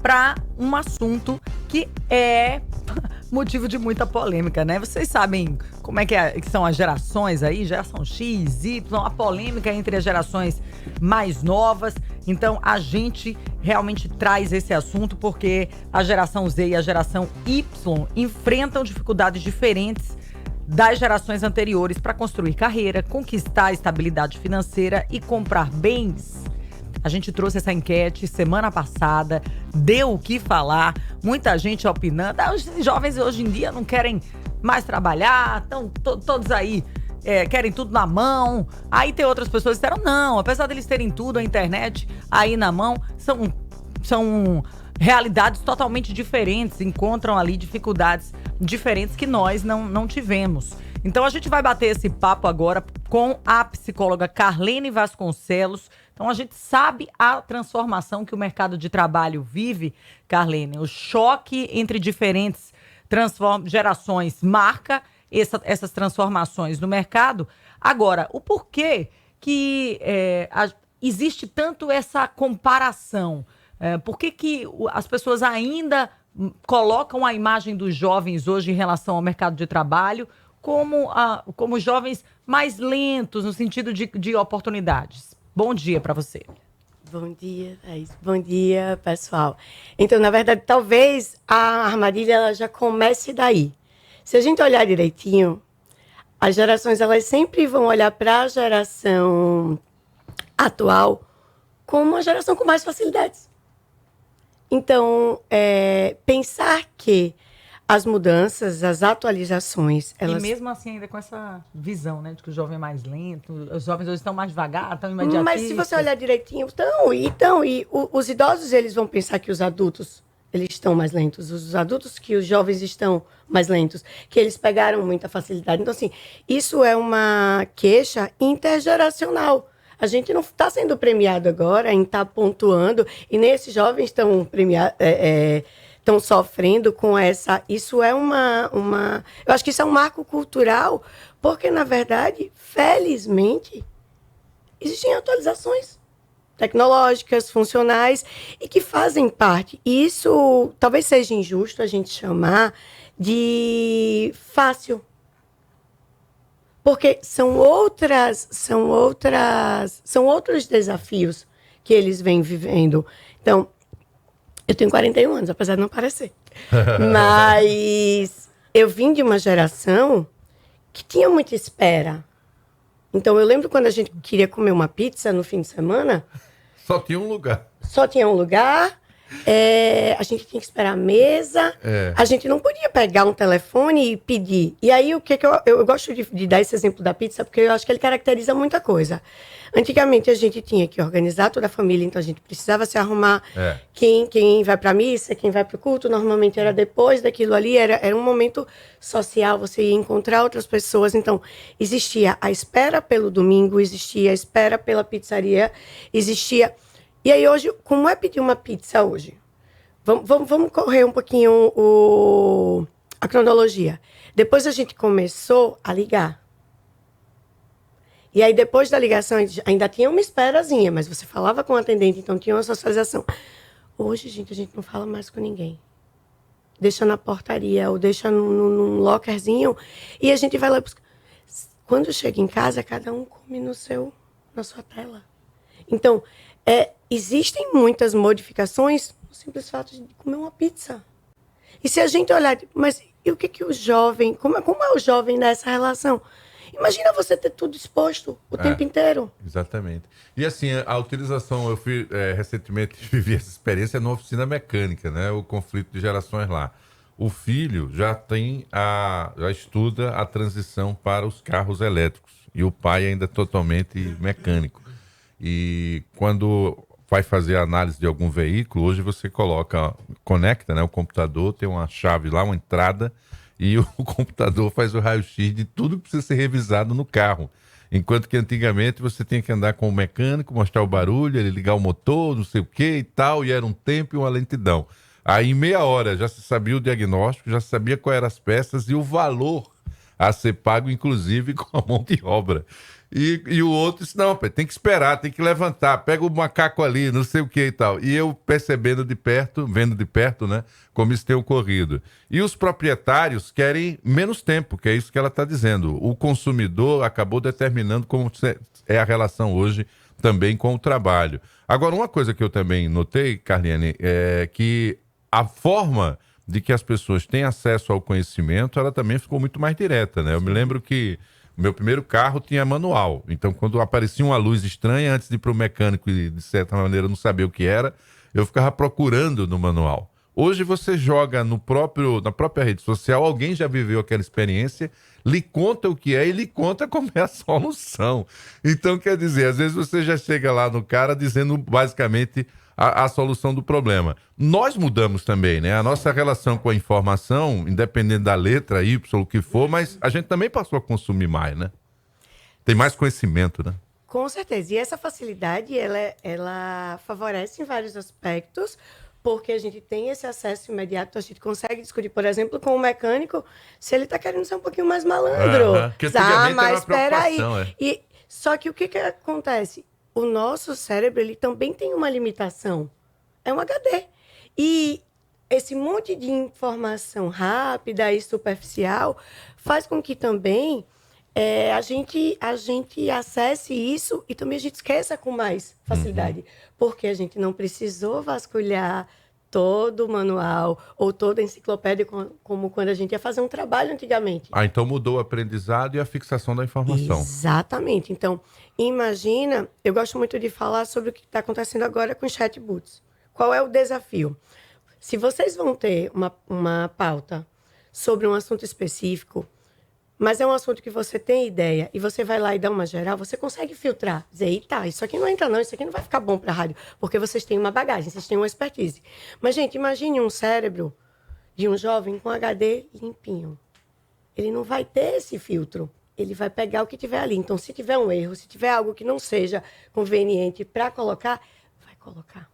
para um assunto que é motivo de muita polêmica, né? Vocês sabem como é que são as gerações aí, geração X, Y, a polêmica entre as gerações mais novas. Então, a gente realmente traz esse assunto porque a geração Z e a geração Y enfrentam dificuldades diferentes das gerações anteriores para construir carreira, conquistar estabilidade financeira e comprar bens. A gente trouxe essa enquete semana passada, deu o que falar, muita gente opinando. Os jovens hoje em dia não querem mais trabalhar, estão todos aí, querem tudo na mão. Aí tem outras pessoas que disseram, não, apesar deles terem tudo, a internet aí na mão, são realidades totalmente diferentes, encontram ali dificuldades diferentes que nós não tivemos. Então a gente vai bater esse papo agora com a psicóloga Carlene Vasconcelos. Então a gente sabe a transformação que o mercado de trabalho vive, Carlene. O choque entre diferentes gerações marca essas transformações no mercado. Agora, o porquê que existe tanto essa comparação? Por que as pessoas ainda colocam a imagem dos jovens hoje em relação ao mercado de trabalho como jovens mais lentos no sentido de oportunidades? Bom dia para você. Bom dia, Thaís. Bom dia, pessoal. Então, na verdade, talvez a armadilha ela já comece daí. Se a gente olhar direitinho, as gerações elas sempre vão olhar para a geração atual como uma geração com mais facilidades. Então, pensar que as mudanças, as atualizações... E mesmo assim, ainda com essa visão, né? De que o jovem é mais lento, os jovens hoje estão mais devagar, estão imediatistas. Mas se você olhar direitinho, os idosos, eles vão pensar que os adultos, eles estão mais lentos. Os adultos que os jovens estão mais lentos, que eles pegaram muita facilidade. Então, assim, isso é uma queixa intergeracional. A gente não está sendo premiado agora em estar pontuando, e nem esses jovens estão premiados... estão sofrendo com essa... Isso é uma... Eu acho que isso é um marco cultural, porque, na verdade, felizmente, existem atualizações tecnológicas, funcionais, e que fazem parte. E isso talvez seja injusto a gente chamar de fácil. Porque são outros desafios que eles vêm vivendo. Então, eu tenho 41 anos, apesar de não parecer. Mas eu vim de uma geração que tinha muita espera. Então, eu lembro quando a gente queria comer uma pizza no fim de semana... Só tinha um lugar. Só tinha um lugar. A gente tinha que esperar a mesa. A gente não podia pegar um telefone e pedir. E aí, eu gosto de dar esse exemplo da pizza, porque eu acho que ele caracteriza muita coisa. Antigamente, a gente tinha que organizar toda a família, então a gente precisava se arrumar. Quem vai para a missa, quem vai para o culto, normalmente era depois daquilo ali, era um momento social, você ia encontrar outras pessoas. Então, existia a espera pelo domingo, existia a espera pela pizzaria, existia... E aí hoje, como é pedir uma pizza hoje? Vamos correr um pouquinho a cronologia. Depois a gente começou a ligar. E aí depois da ligação ainda tinha uma esperazinha, mas você falava com o atendente, então tinha uma socialização. Hoje, gente, a gente não fala mais com ninguém. Deixa na portaria ou deixa num lockerzinho e a gente vai lá buscar. Quando chega em casa, cada um come na sua tela. Então, existem muitas modificações no simples fato de comer uma pizza. E se a gente olhar, mas e o que o jovem, como é o jovem nessa relação? Imagina você ter tudo exposto o tempo inteiro. Exatamente. E assim, a utilização, eu fui recentemente vivi essa experiência numa oficina mecânica, né? O conflito de gerações lá. O filho já estuda a transição para os carros elétricos e o pai ainda totalmente mecânico. E quando vai fazer a análise de algum veículo, hoje você conecta, né, o computador, tem uma chave lá, uma entrada, e o computador faz o raio-x de tudo que precisa ser revisado no carro. Enquanto que antigamente você tinha que andar com o mecânico, mostrar o barulho, ele ligar o motor, não sei o que e tal, e era um tempo e uma lentidão. Aí em meia hora já se sabia o diagnóstico, já se sabia quais eram as peças e o valor a ser pago, inclusive, com a mão de obra. E o outro disse, não, tem que esperar, tem que levantar, pega o macaco ali, não sei o que e tal. E eu percebendo de perto, vendo de perto, né, como isso tem ocorrido. E os proprietários querem menos tempo, que é isso que ela está dizendo. O consumidor acabou determinando como é a relação hoje também com o trabalho. Agora, uma coisa que eu também notei, Carliane, é que a forma de que as pessoas têm acesso ao conhecimento, ela também ficou muito mais direta, né? Eu me lembro que o meu primeiro carro tinha manual. Então, quando aparecia uma luz estranha, antes de ir para o mecânico e, de certa maneira, não saber o que era, eu ficava procurando no manual. Hoje você joga na própria rede social, alguém já viveu aquela experiência, lhe conta o que é e lhe conta como é a solução. Então, quer dizer, às vezes você já chega lá no cara dizendo basicamente a solução do problema. Nós mudamos também, né? A nossa relação com a informação, independente da letra Y, o que for, mas a gente também passou a consumir mais, né? Tem mais conhecimento, né? Com certeza. E essa facilidade, ela favorece em vários aspectos, porque a gente tem esse acesso imediato, a gente consegue discutir, por exemplo, com o mecânico, se ele está querendo ser um pouquinho mais malandro. Porque antigamente mas era uma espera aí. preocupação, Só que o que acontece? O nosso cérebro, ele também tem uma limitação. É um HD. E esse monte de informação rápida e superficial faz com que também a gente acesse isso e também a gente esqueça com mais facilidade. Porque a gente não precisou vasculhar todo o manual ou toda a enciclopédia como quando a gente ia fazer um trabalho antigamente. Então mudou o aprendizado e a fixação da informação. Exatamente. Então, imagina, eu gosto muito de falar sobre o que está acontecendo agora com os chatbots. Qual é o desafio? Se vocês vão ter uma pauta sobre um assunto específico, mas é um assunto que você tem ideia e você vai lá e dá uma geral, você consegue filtrar. Dizer, eita, isso aqui não entra não, isso aqui não vai ficar bom para a rádio, porque vocês têm uma bagagem, vocês têm uma expertise. Mas, gente, imagine um cérebro de um jovem com HD limpinho. Ele não vai ter esse filtro. Ele vai pegar o que tiver ali. Então, se tiver um erro, se tiver algo que não seja conveniente para colocar, vai colocar.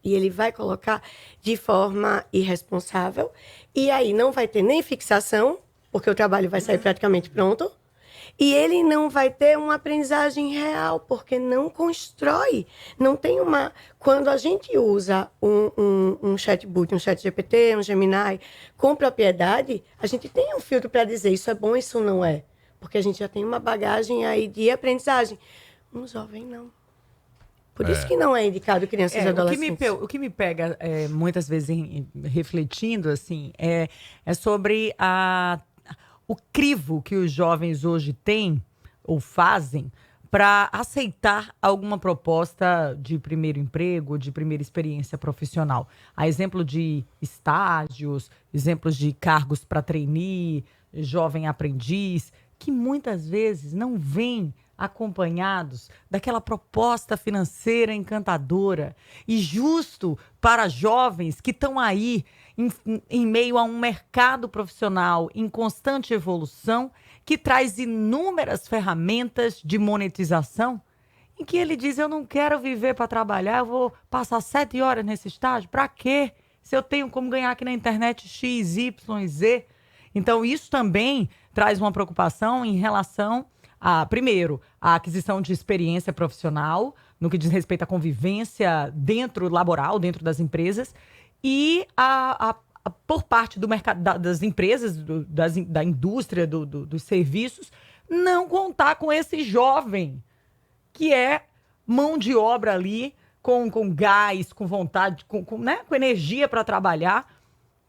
E ele vai colocar de forma irresponsável. E aí não vai ter nem fixação, porque o trabalho vai sair praticamente pronto. E ele não vai ter uma aprendizagem real, porque não constrói. Não tem uma... Quando a gente usa um chatbot, um ChatGPT, um Gemini, com propriedade, a gente tem um filtro para dizer isso é bom, isso não é. Porque a gente já tem uma bagagem aí de aprendizagem. Um jovem não. Por isso que não é indicado crianças e adolescentes. O que me pega muitas vezes refletindo assim, é sobre o crivo que os jovens hoje têm ou fazem para aceitar alguma proposta de primeiro emprego, de primeira experiência profissional. A exemplo de estágios, exemplos de cargos para trainee, jovem aprendiz, que muitas vezes não vêm acompanhados daquela proposta financeira encantadora e justo para jovens que estão aí em meio a um mercado profissional em constante evolução, que traz inúmeras ferramentas de monetização, em que ele diz, eu não quero viver para trabalhar, eu vou passar 7 horas nesse estágio, para quê? Se eu tenho como ganhar aqui na internet X, Y, Z. Então, isso também traz uma preocupação em relação primeiro, a aquisição de experiência profissional, no que diz respeito à convivência laboral, dentro das empresas, e por parte do mercado, das empresas, da indústria, dos serviços, não contar com esse jovem, que é mão de obra ali, com gás, com vontade, né, com energia para trabalhar,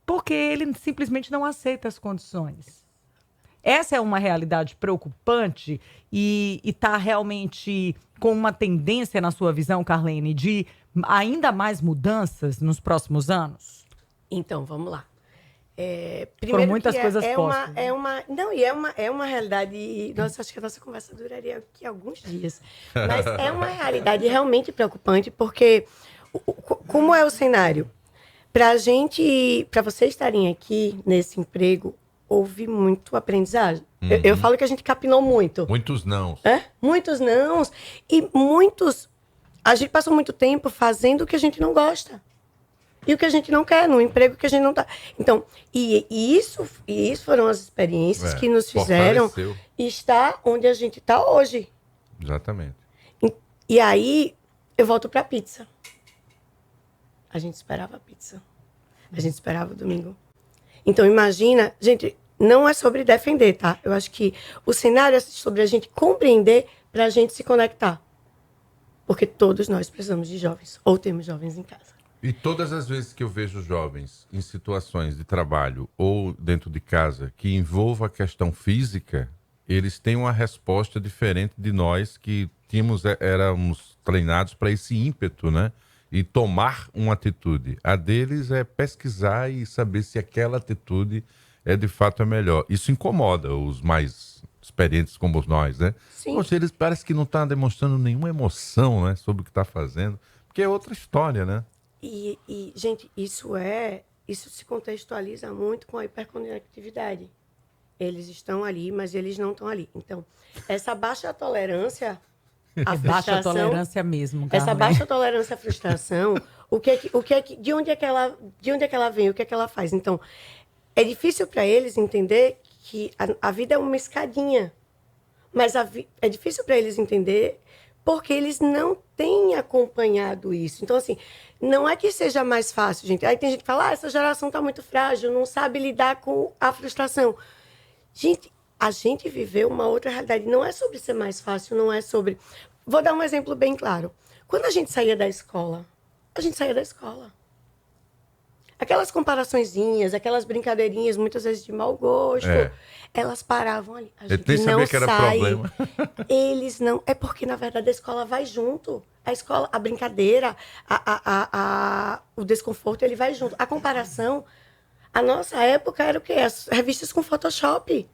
porque ele simplesmente não aceita as condições. Essa é uma realidade preocupante e está realmente com uma tendência, na sua visão, Carlene, de ainda mais mudanças nos próximos anos? Então, vamos lá. Foram muitas coisas postas. É uma realidade... Nossa, acho que a nossa conversa duraria aqui alguns dias. Mas é uma realidade realmente preocupante, porque como é o cenário? Para vocês estarem aqui nesse emprego, houve muito aprendizagem. Eu falo que a gente capinou muito. Muitos nãos. Muitos nãos. E muitos... A gente passou muito tempo fazendo o que a gente não gosta. E o que a gente não quer, no emprego que a gente não tá. Então, isso foram as experiências que nos fizeram estar onde a gente está hoje. Exatamente. E aí, eu volto pra pizza. A gente esperava a pizza. A gente esperava o domingo. Então, imagina, gente, não é sobre defender, tá? Eu acho que o cenário é sobre a gente compreender pra gente se conectar. Porque todos nós precisamos de jovens, ou temos jovens em casa. E todas as vezes que eu vejo jovens em situações de trabalho ou dentro de casa que envolva a questão física, eles têm uma resposta diferente de nós que éramos treinados para esse ímpeto, né? E tomar uma atitude. A deles é pesquisar e saber se aquela atitude é de fato a melhor. Isso incomoda os mais experientes como nós, né? Sim. Poxa, eles parecem que não estão demonstrando nenhuma emoção, né, sobre o que está fazendo, porque é outra história, né? E gente, isso se contextualiza muito com a hiperconectividade. Eles estão ali, mas eles não estão ali. Então, essa baixa tolerância à frustração... Baixa tolerância mesmo, Carmen. Essa baixa tolerância à frustração, de onde é que ela vem, o que é que ela faz? Então, é difícil para eles entender que a vida é uma escadinha. Mas é difícil para eles entender porque eles não têm acompanhado isso. Então, assim, não é que seja mais fácil, gente. Aí tem gente que fala, essa geração está muito frágil, não sabe lidar com a frustração. Gente, a gente viveu uma outra realidade. Não é sobre ser mais fácil, não é sobre... Vou dar um exemplo bem claro. Quando a gente saía da escola, aquelas comparaçõezinhas, aquelas brincadeirinhas, muitas vezes de mau gosto, elas paravam ali. A gente nem sabia que era problema. Eles não... É porque, na verdade, a escola vai junto. A escola, a brincadeira, o desconforto, ele vai junto. A comparação, a nossa época era o quê? As revistas com Photoshop.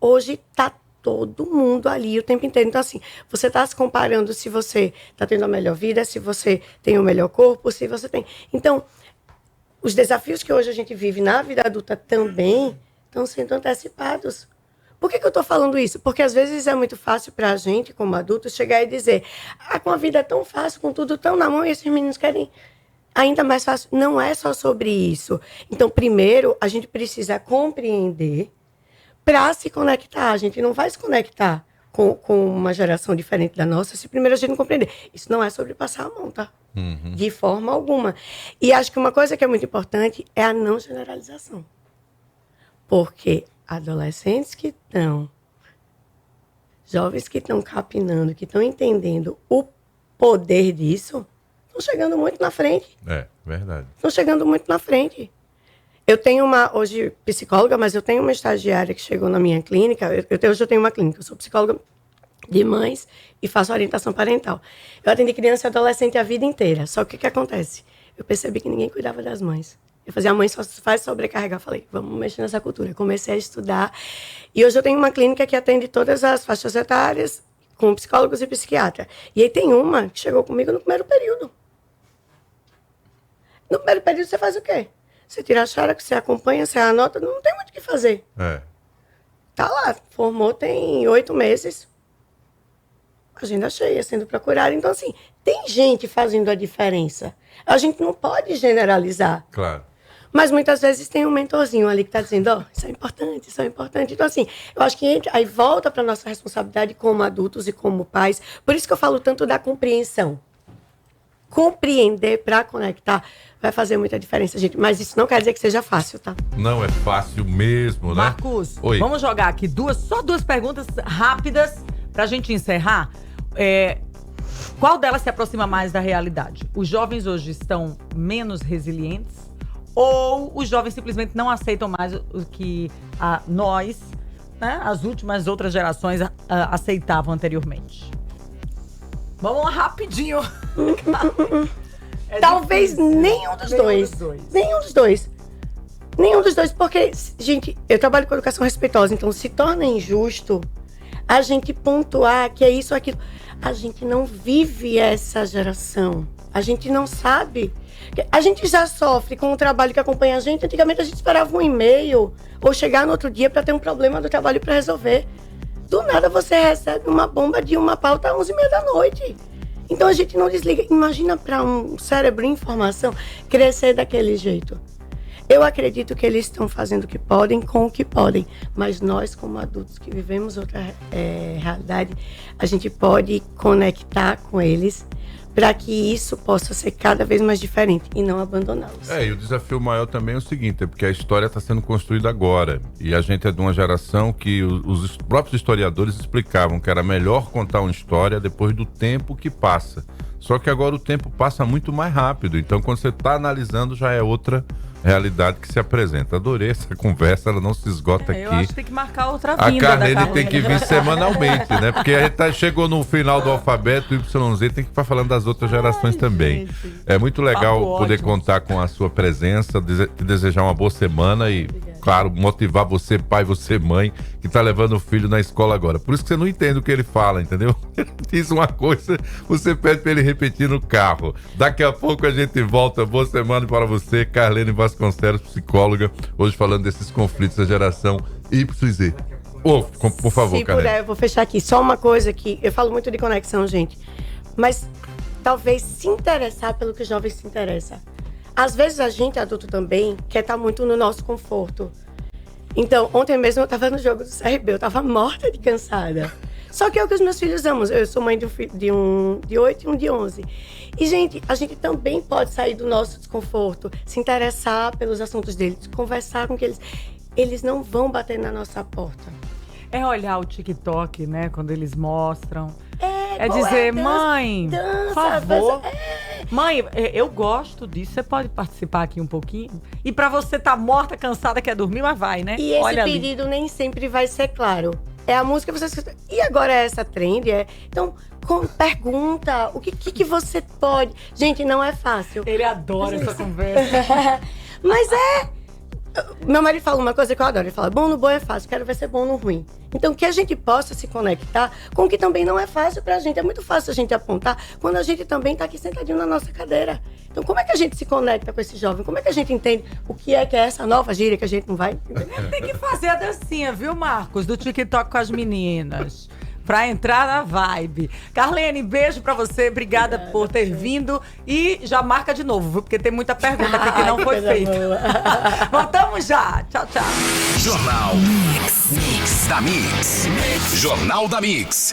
Hoje tá todo mundo ali o tempo inteiro. Então, assim, você está se comparando se você está tendo a melhor vida, se você tem o melhor corpo, se você tem... Então, os desafios que hoje a gente vive na vida adulta também estão sendo antecipados. Por que eu estou falando isso? Porque às vezes é muito fácil para a gente, como adultos, chegar e dizer com a vida tão fácil, com tudo tão na mão, e esses meninos querem ainda mais fácil. Não é só sobre isso. Então, primeiro, a gente precisa compreender para se conectar. A gente não vai se conectar com uma geração diferente da nossa se primeiro a gente não compreender. Isso não é sobre passar a mão, tá? Uhum. De forma alguma. E acho que uma coisa que é muito importante é a não generalização. Porque adolescentes que estão, jovens que estão capinando, que estão entendendo o poder disso, estão chegando muito na frente. É, verdade. Estão chegando muito na frente. Eu tenho hoje, psicóloga, mas eu tenho uma estagiária que chegou na minha clínica. Hoje eu tenho uma clínica, eu sou psicóloga de mães e faço orientação parental. Eu atendi criança e adolescente a vida inteira. Só que o que acontece? Eu percebi que ninguém cuidava das mães. Eu fazia, a mãe só faz sobrecarregar. Falei, vamos mexer nessa cultura. Comecei a estudar. E hoje eu tenho uma clínica que atende todas as faixas etárias, com psicólogos e psiquiatras. E aí tem uma que chegou comigo no primeiro período. No primeiro período você faz o quê? Você tira a xerox, você acompanha, você anota, não tem muito o que fazer. Tá lá, formou tem 8 meses. Agenda cheia, sendo procurada. Então, assim, tem gente fazendo a diferença. A gente não pode generalizar. Claro. Mas muitas vezes tem um mentorzinho ali que está dizendo, isso é importante, isso é importante. Então, assim, eu acho que aí volta para a nossa responsabilidade como adultos e como pais. Por isso que eu falo tanto da compreensão. Compreender para conectar vai fazer muita diferença, gente. Mas isso não quer dizer que seja fácil, tá? Não é fácil mesmo, né? Marcos, Oi. Vamos jogar aqui só duas perguntas rápidas pra gente encerrar. Qual delas se aproxima mais da realidade? Os jovens hoje estão menos resilientes ou os jovens simplesmente não aceitam mais o que nós, né, as últimas outras gerações aceitavam anteriormente? Vamos lá, rapidinho. Talvez nenhum dos dois. Nenhum dos dois. Nenhum dos dois, porque, gente, eu trabalho com educação respeitosa, então se torna injusto a gente pontuar que é isso ou aquilo. A gente não vive essa geração. A gente não sabe. A gente já sofre com o trabalho que acompanha a gente. Antigamente a gente esperava um e-mail ou chegar no outro dia para ter um problema do trabalho para resolver. Do nada você recebe uma bomba de uma pauta às 11h30 da noite. Então a gente não desliga. Imagina para um cérebro em formação crescer daquele jeito. Eu acredito que eles estão fazendo o que podem com o que podem, mas nós, como adultos que vivemos outra realidade, a gente pode conectar com eles para que isso possa ser cada vez mais diferente e não abandoná-los. E o desafio maior também é o seguinte, é porque a história está sendo construída agora, e a gente é de uma geração que os próprios historiadores explicavam que era melhor contar uma história depois do tempo que passa. Só que agora o tempo passa muito mais rápido, então quando você está analisando já é outra realidade que se apresenta. Adorei essa conversa, ela não se esgota aqui. Eu acho que tem que marcar outra A vinda Carlene tem que vir semanalmente, né? Porque a gente chegou no final do alfabeto, YZ tem que estar falando das outras gerações também. Gente. É muito legal Papo poder ótimo. contar com a sua presença, te desejar uma boa semana e, claro, motivar você, pai, você, mãe, que tá levando o filho na escola agora. Por isso que você não entende o que ele fala, entendeu? Ele diz uma coisa, você pede pra ele repetir no carro. Daqui a pouco a gente volta. Boa semana para você, Carlene Vasconcelos, psicóloga, hoje falando desses conflitos da geração YZ. Por favor, Se Carlene. puder, eu vou fechar aqui. Só uma coisa que eu falo muito de conexão, gente. Mas talvez se interessar pelo que o jovem se interessa. Às vezes a gente, adulto também, quer estar muito no nosso conforto. Então, ontem mesmo eu tava no jogo do CRB, eu tava morta de cansada. Só que é o que os meus filhos amam. Eu sou mãe de um filho de 8 e um de 11. E, gente, a gente também pode sair do nosso desconforto, se interessar pelos assuntos deles, conversar com eles. Eles não vão bater na nossa porta. É olhar o TikTok, né? Quando eles mostram. É dizer, dança, mãe, dança, por favor. dança, Mãe, eu gosto disso. Você pode participar aqui um pouquinho? E pra você tá morta, cansada, quer dormir, mas vai, né? E esse Olha ali. pedido nem sempre vai ser claro. É a música que você escuta. E agora é essa trend? Então, pergunta, o que você pode... Gente, não é fácil. Ele adora essa conversa. Mas meu marido fala uma coisa que eu adoro. Ele fala, bom no bom é fácil, quero ver ser bom no ruim. Então, que a gente possa se conectar com o que também não é fácil pra gente. É muito fácil a gente apontar quando a gente também tá aqui sentadinho na nossa cadeira. Então, como é que a gente se conecta com esse jovem? Como é que a gente entende o que é essa nova gíria que a gente não vai entender? Tem que fazer a dancinha, viu, Marcos? Do TikTok com as meninas. Pra entrar na vibe. Carlene, beijo pra você. Obrigada por ter vindo. E já marca de novo, viu? Porque tem muita pergunta aqui que não foi feita. Voltamos já. Tchau, tchau. Jornal Mix da Mix. Jornal da Mix.